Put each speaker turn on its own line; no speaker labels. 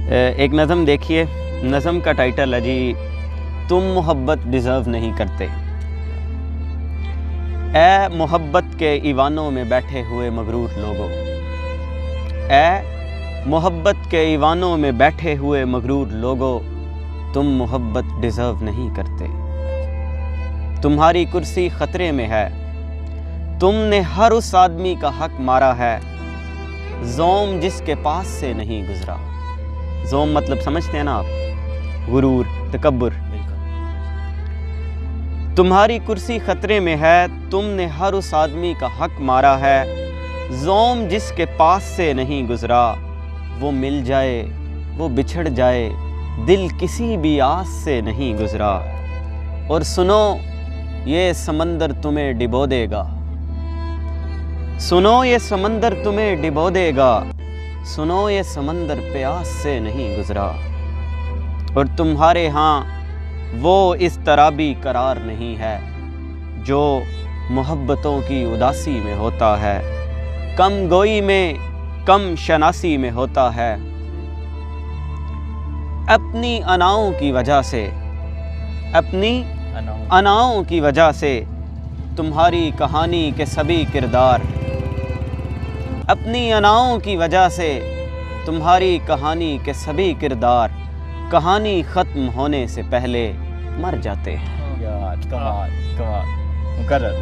एक नज़म देखिए, नज़म का टाइटल है जी, तुम मोहब्बत डिज़र्व नहीं करते। ए मोहब्बत के ईवानों में बैठे हुए मगरूर लोगों, ए मोहब्बत के ईवानों में बैठे हुए मगरूर लोगों, तुम मोहब्बत डिज़र्व नहीं करते। तुम्हारी कुर्सी ख़तरे में है, तुमने हर उस आदमी का हक मारा है, ज़ोम जिसके पास से नहीं गुज़रा। ज़ोम मतलब समझते हैं ना आप, गुरूर, तकब्बुर। तुम्हारी कुर्सी ख़तरे में है, तुमने हर उस आदमी का हक मारा है, ज़ोम जिसके पास से नहीं गुज़रा। वो मिल जाए, वो बिछड़ जाए, दिल किसी भी आस से नहीं गुज़रा। और सुनो, ये समंदर तुम्हें डिबो देगा, सुनो ये समंदर तुम्हें डिबो देगा, सुनो ये समंदर प्यास से नहीं गुज़रा। और तुम्हारे यहाँ वो इस तरह भी करार नहीं है, जो मोहब्बतों की उदासी में होता है, कम गोई में कम शनासी में होता है। अपनी अनाओं की वजह से, अपनी अनाओं की वजह से तुम्हारी कहानी के सभी किरदार, अपनी अनाओं की वजह से तुम्हारी कहानी के सभी किरदार, कहानी ख़त्म होने से पहले मर जाते हैं।
यार कमाल कमाल मुकर्रर।